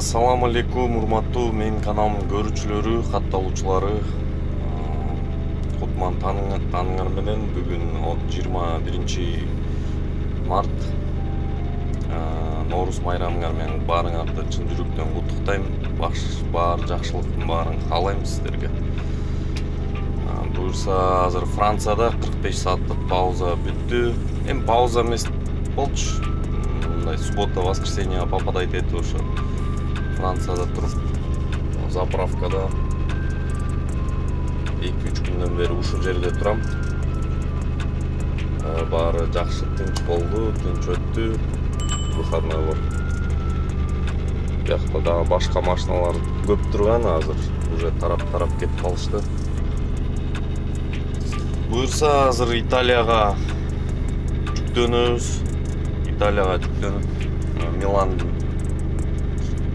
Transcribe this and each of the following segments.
Assalamu алейкум, урматтуу менин каналымдын көрүүчүлөрү, катталуучулары. Кутман тааныңар менен бүгүн 21 март Ноорус майрамыңар менен баарыңарды чын жүрөктөн куттуктайм. Баары жакшылыктын баарын каалайм сиздерге. Буюрса азыр Францияда 45 сааттык пауза бүттү. Эми пауза эмес болчу. Мындай суббота, воскресенье попадать этип ошо Францияда туруп, заправкада 2-3 күндөн бери ушул жерде турам. Баары жакшы, тынч болду, тынч өттү. Выходной бар. Биякта дагы башка машиналар көп турган, азыр уже тарап кетип калышты. Буюрса азыр Италияга жүктөнөбүз. Италияга жүктөнүп, Милан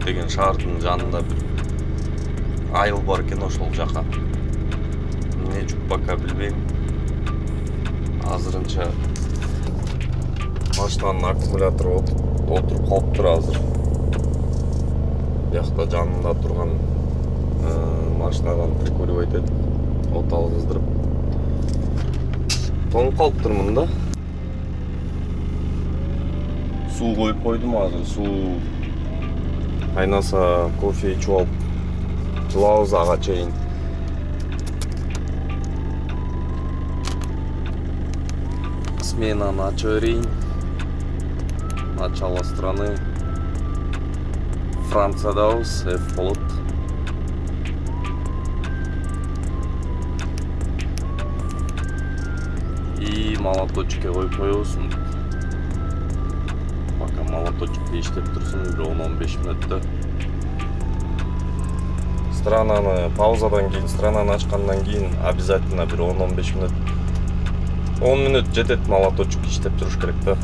деген шаардын жанында бир айыл бар экен, ошол жака. Эмне жүк пока билбейм. Азырынча машинанын аккумулятору отуруп калыптыр азыр. Биякта жанында турган машинадан прикуривать этип, от алгыздырып тоңуп калыптырмын да. Суу коюп койдум азыр. Суу кайнаса, кофе ичип алып, жылабыз ага чейин. Сменаны ачып берейин. Начало страны. Франциядабыз, F болот. И молоточке коюп коебуз. Пока молоточек иштеп турсун, 10-15 мүнөттө. Странаны паузадан кийин, странаны ачкандан кийин обязательно бир 10-15 мүнөт. 10 мүнөт жетет молоточек иштеп туруш керек да.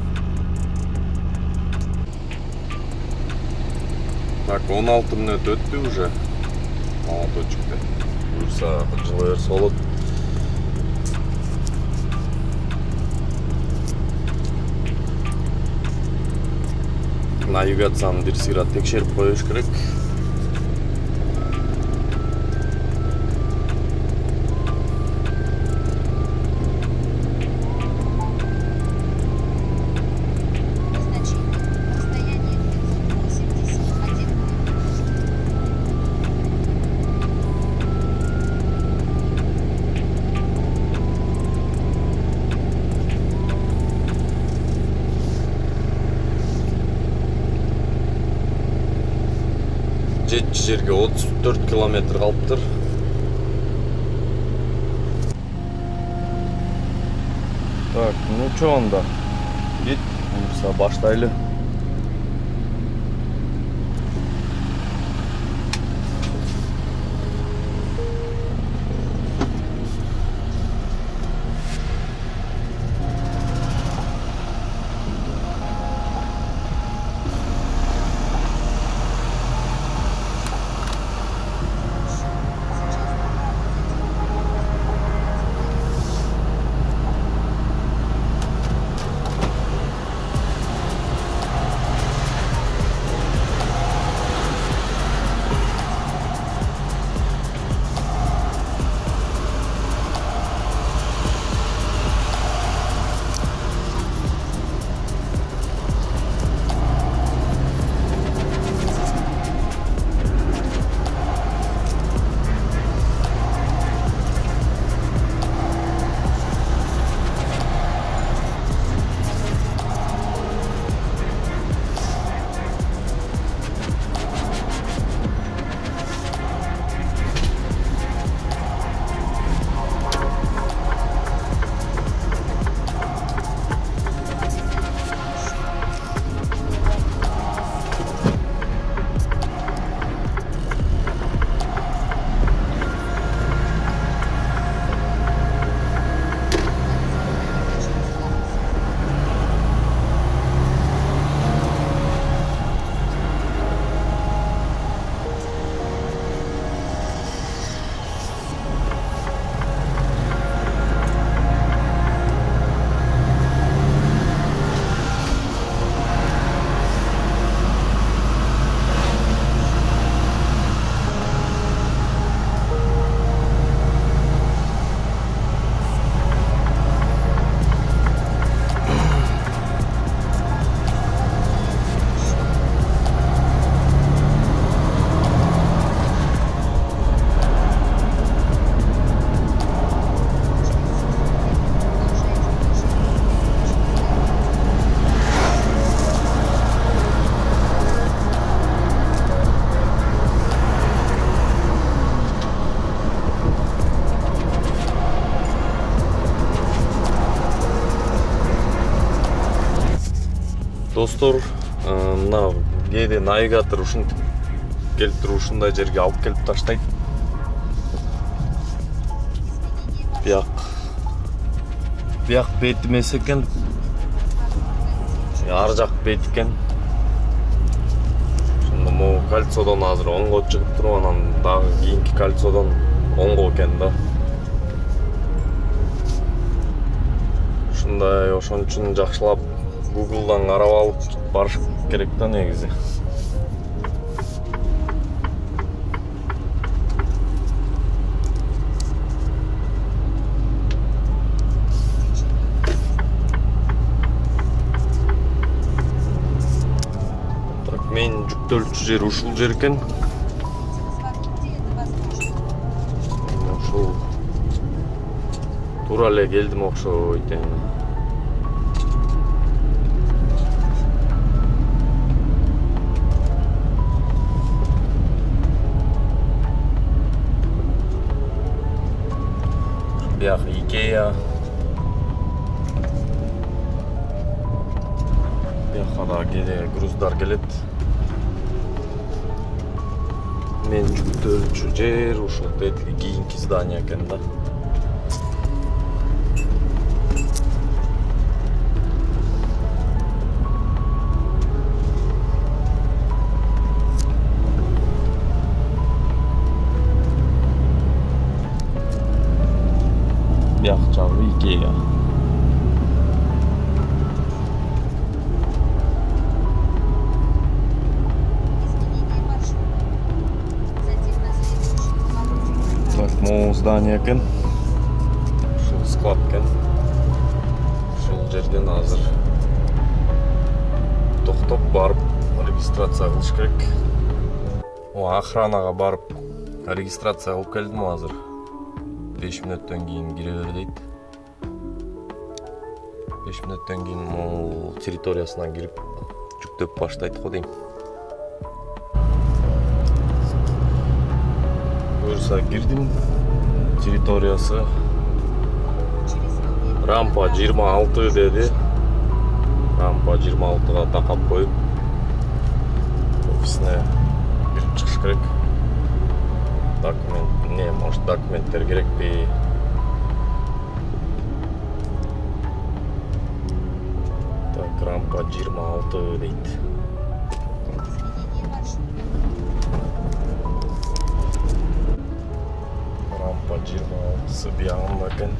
Так, 16 мүнөт өттү уже молоточекте. Буюрса жылы берсе болот. Навигацияны бир сыйра текшерип коюш керек. Жетчи жерге 34 километр калыптыр. Так, ну чо анда? Кет, буюрса баштайлы. Достор, мына кээде навигатор ушинтип келтирип ушундай жерге алып келип таштайт. Бияк бет эмес экен. Ар жак бет экен. Ошондо могу кольцодон азыр оңго чыгып туруп, анан дагы кийинки кольцодон оңго экен да. Ушундай, ошон үчүн жакшылап Google'дан карап алып барыш керек да негизи. Так, мен жүктөлчү жер ушул жер экен. Ушул туура эле келдим окшойт эми. Бияк Икеа. Бияка да кээде груздар келет. Мен жүктөлчү жер ушул тетиги кийинки здание экен да. Бияк жагы Икеа. Так, могу здание экен. Ушул склад экен. Ушул жерден азыр токтоп барып регистрация кылыш керек. Охранага барып регистрация кылып келдим азыр. 5 мүнөттөн кийин кире бер дейт. 5 мүнөттөн кийин могу территориясына кирип жүктөп баштайт го дейм. Буюрса кирдим. Территориясы рампа 26 деди. Рампа 26-га такап коюп офисине кирип чыгыш керек. Документ, не, может документтер керекпи? Так, рампа 26 дейт. Рампа 26-сы биягында экен.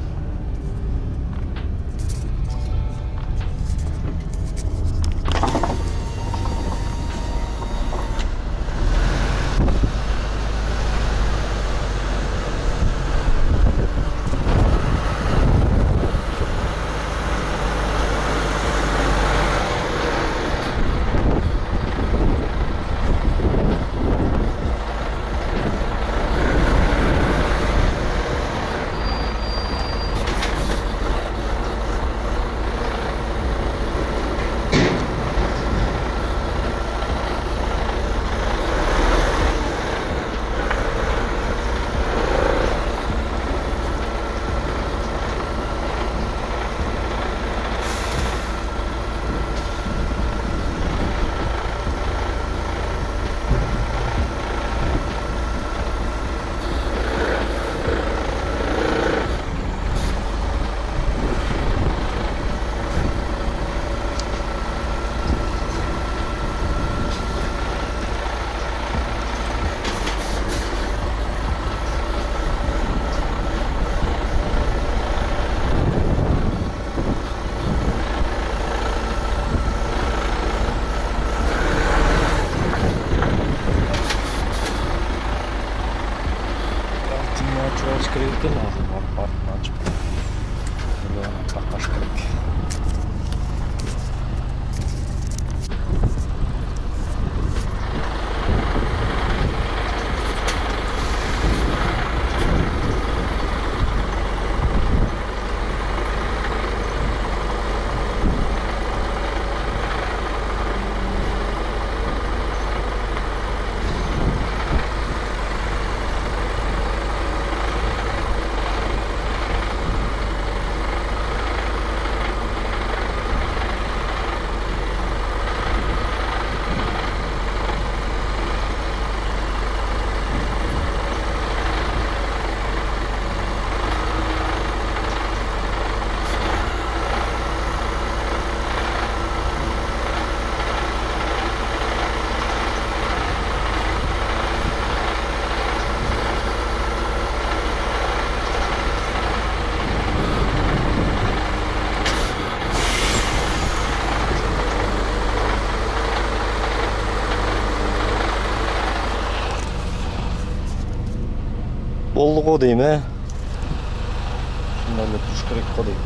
го дейм, Шундай эле туруш керек го дейм.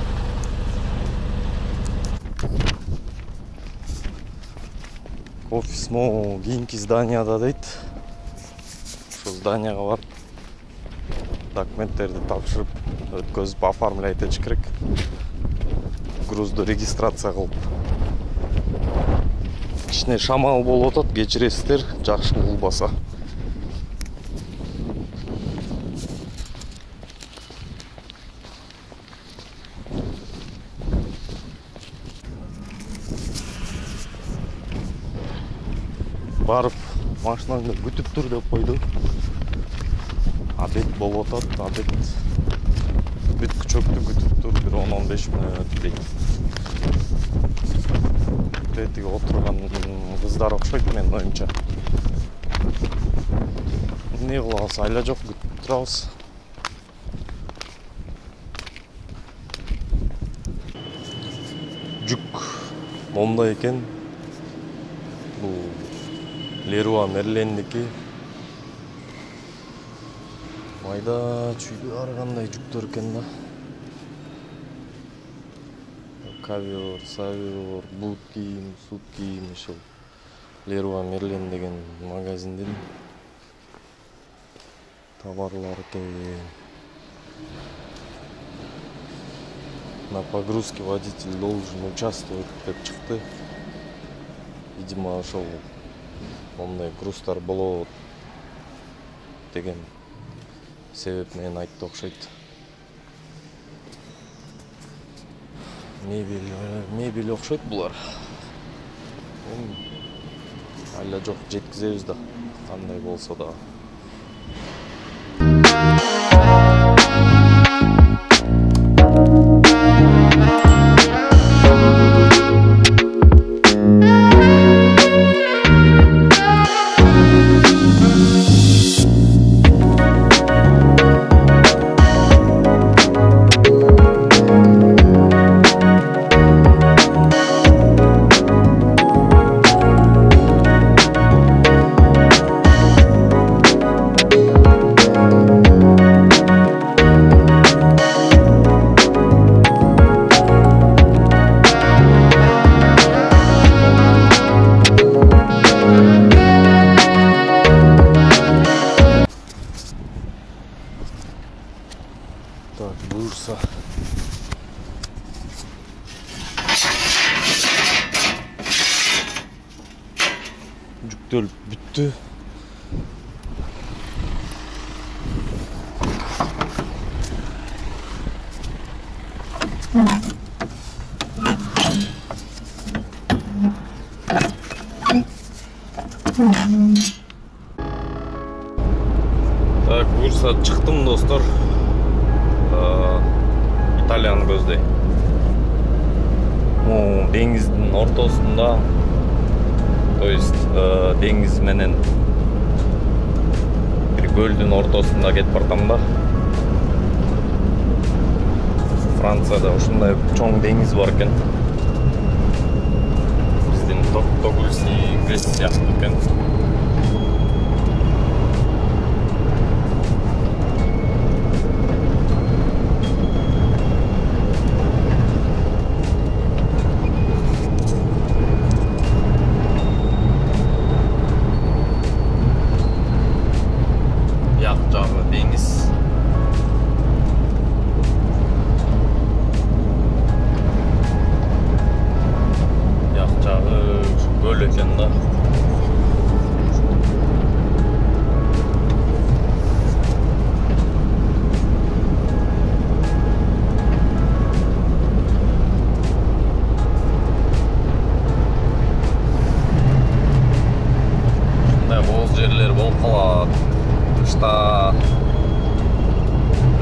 Офис могу кийинки зданияда дейт. Ошол зданияга барып документтерди тапшырып, өткөзүп, оформлять этиш керек. Грузду регистрация кылып. Кичине шамал болуп атат, кечиресиздер, жакшы болбаса. Барып, машинаңды күтүп тур деп койду. Обед болуп атат, обед. Бүткүчөктү күтүп тур, бир 10-15 мүнөт дейт. Тетиги отурган кыздар окшойт менин оюмча. Не кылабыз, айла жок, күтүп турабыз. Жүк момда экен. Бул Leroy Merlin'deki майда чүйдү ар кандай жүктөр экен да. Ковер, савер, бут кийим, сут кийим, ошол Leroy Merlin деген магазиндин товарлары экен. На погрузке водитель должен участвовать деп чыкты. Видимо, ошол ондай груздар болот деген себеп менен айтты окшойт. Мебель окшойт булар. Айла жок, жеткизебиз да, кандай болсо да. Так, буюрса. Жүктөлүп бүттү. Так, буюрса чыктым, достор. Италияны көздөй. Деңиздин ортосунда, то есть деңиз менен бир көлдүн ортосунда кетип бартам да. Францияда ушундай чоң деңиз бар экен. Биздин Тогульский ГЭС сыяктуу экен.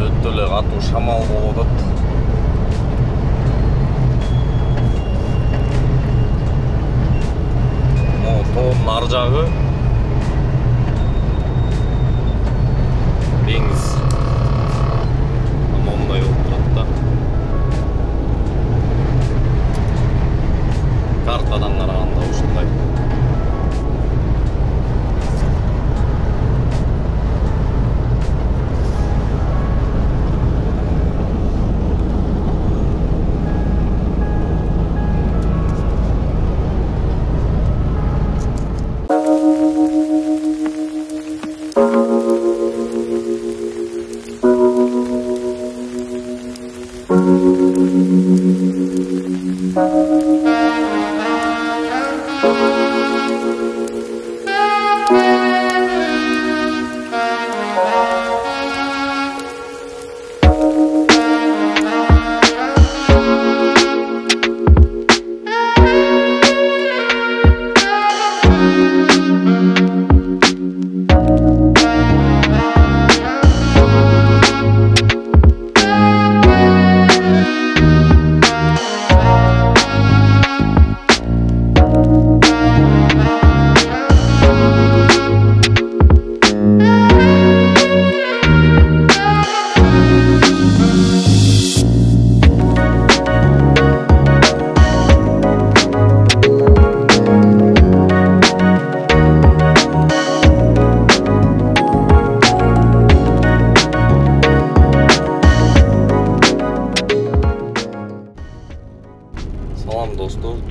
Өттөле катуу шамал болуп атат. Тоонун ар жагы деңиз. Мондай болуп турат да. Картадан караганда ушундай.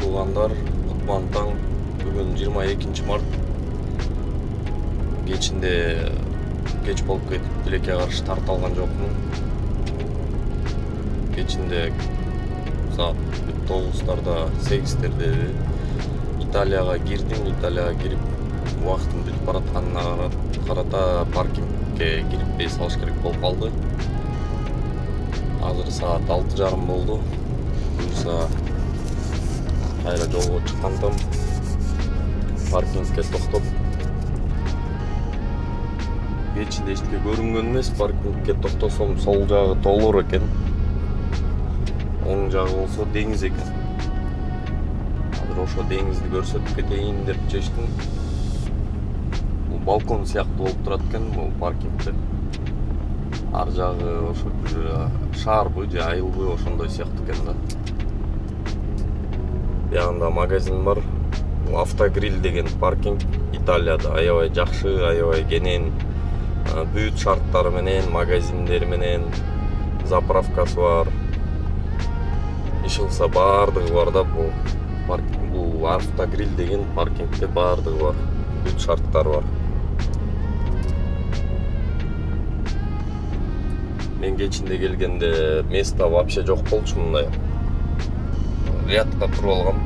туугандар, Кутман таң. Бүгүн 22 март. Кечинде кеч болуп кетип, тилекке каршы тарта алган жокмун. Кечинде саат 9:00-тарда 8:00-терде Италияга кирдим. Италияга кирип, убактым бүтүп баратканына карата паркингге кирип бес алыш керек болуп калды. Азыр саат 6:30 болду. Буюрса кайра жолго чыккандым. Паркингге токтоп, кечинде эчтеке көрүнгөн эмес, паркингге токтосом сол жагы толур экен. Оң жагы болсо деңиз экен. Азыр ошо деңизди көрсөтүп кетейин деп чечтим. Бул балкон сыяктуу болуп турат экен бул паркингде. Ар жагы ошо бир шаарбы же айылбы ошондой сыяктуу экен да. Бuyagында магазин бар. Автогриль деген паркинг Италияда аябай жакшы, аябай кенен, бүт шарттары менен, магазиндери менен, заправкасы бар. Иш кылса бардыгы бар да, бул автогриль деген паркингде бардыгы бар, бүт шарттар бар. Мен кечинде келгенде место вообще жок болчу, мындай рядка туруп алгам.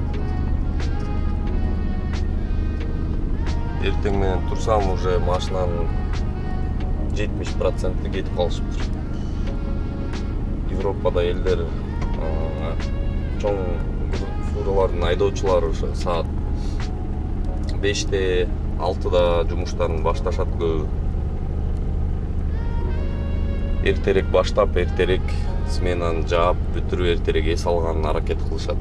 Эртең менен турсам, уже машинанын 70% кетип калышыптыр. Европада элдер чоң фуралардын айдоочулары ошо саат 5-те, 6-да жумуштарын башташат көбү. Эртерээк баштап, эртерээк сменаны жаап, бүтүрүп эртерээк эс алганын аракет кылышат.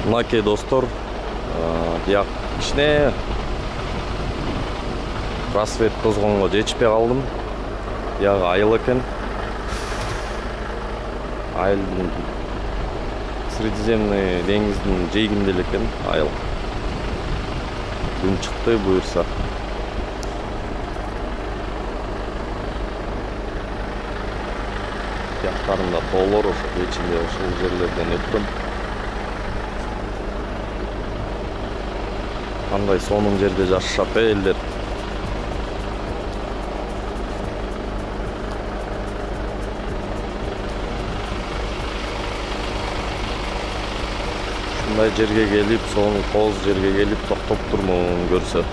Мынакей достор, бияк кичине рассвет тозгонго жетишпей калдым. Биягы айыл экен. Айылдын Средиземный деңиздин жээгинде эле экен айыл. Күн чыкты буюрса. Бияктарында тоолор, ошо кечинде ушул жерлерден өткөм. Кандай сонун жерде жашашат элдер. Ушундай жерге келип, сонун кооз жерге келип токтоп турмун көрсө.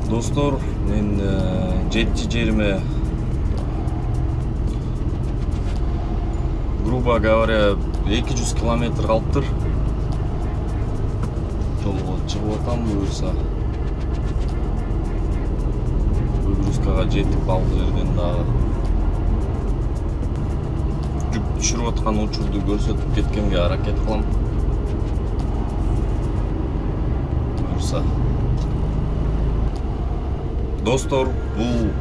Достор, мен жетчи жериме, грубо говоря, 200 километр калыптыр. Жолго чыгып атам буюрса. Выгрузкага жетип ал жерден дагы жүк түшүрүп аткан учурду көрсөтүп кеткенге аракет кылам. Буюрса. Достор, бул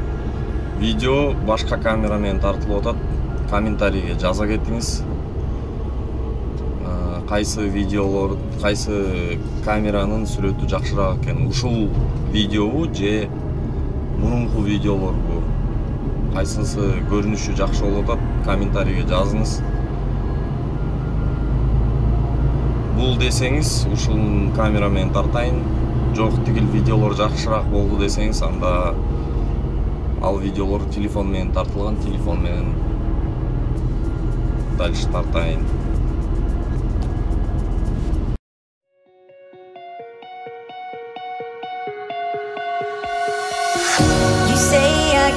видео башка камера менен тартылып атат. Комментарийге жаза кетиңиз. Кайсы видеолор, кайсы камеранын сүрөтү жакшыраак экен? Ушул видеобу же мурунку видеолорбу? Кайсысы көрүнүшү жакшы болуп атат? Комментарийге жазыңыз. Бул десеңиз, ушул камера менен тартайын. Жок, тигил видеолор жакшыраак болду десеңиз, анда ал видеолор телефон менен тартылган, телефон менен дальше тартайын.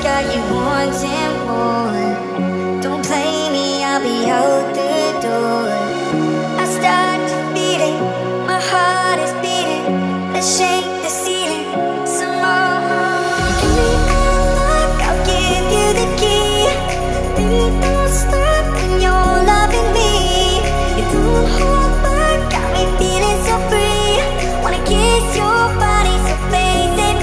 Got you wanting more. Don't play me, I'll be out the door. I start to feel it, my heart is beating. Let's shake the ceiling some more. Give me that look, I'll give you the key. Baby, don't stop when you're loving me. You don't hold back, got me feeling so free. Wanna kiss your body, so face it.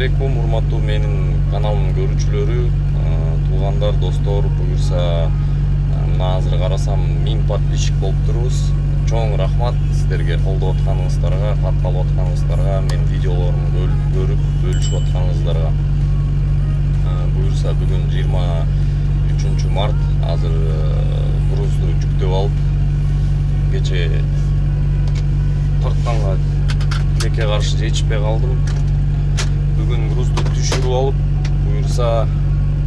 алейкум, урматтуу менин каналымдын көрүүчүлөрү, туугандар, достор. Буюрса мына азыр карасам 1000 подписчик болуп турбуз. Чоң рахмат сиздерге колдоп атканыңыздарга, кат калып атканыңыздарга, менин видеолорумду көрүп бөлүшүп атканыңыздарга. Буюрса бүгүн 23 март, азыр грузду жүктөп алып, кече тартканга тилекке каршы жетишпей калдым. Бүгүн грузду түшүрүп алып, буюрса,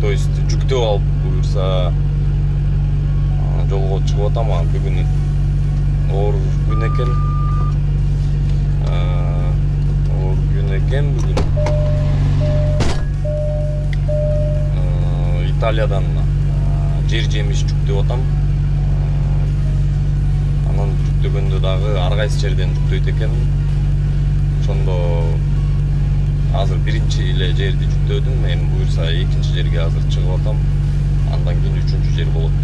то есть жүктөп алып, буюрса жолго чыгып атам. Бүгүн оор күн экен. Оор күн экен бүгүн. Италиядан жер жемиш жүктөп атам. Анан жүктөгөндө дагы ар кайсы жерден жүктөйт экен. Ошондо азыр биринчи эле жерди жүктөдүм. Эми буюрса экинчи жерге азыр чыгып атам. Андан кийин үчүнчү жер болот.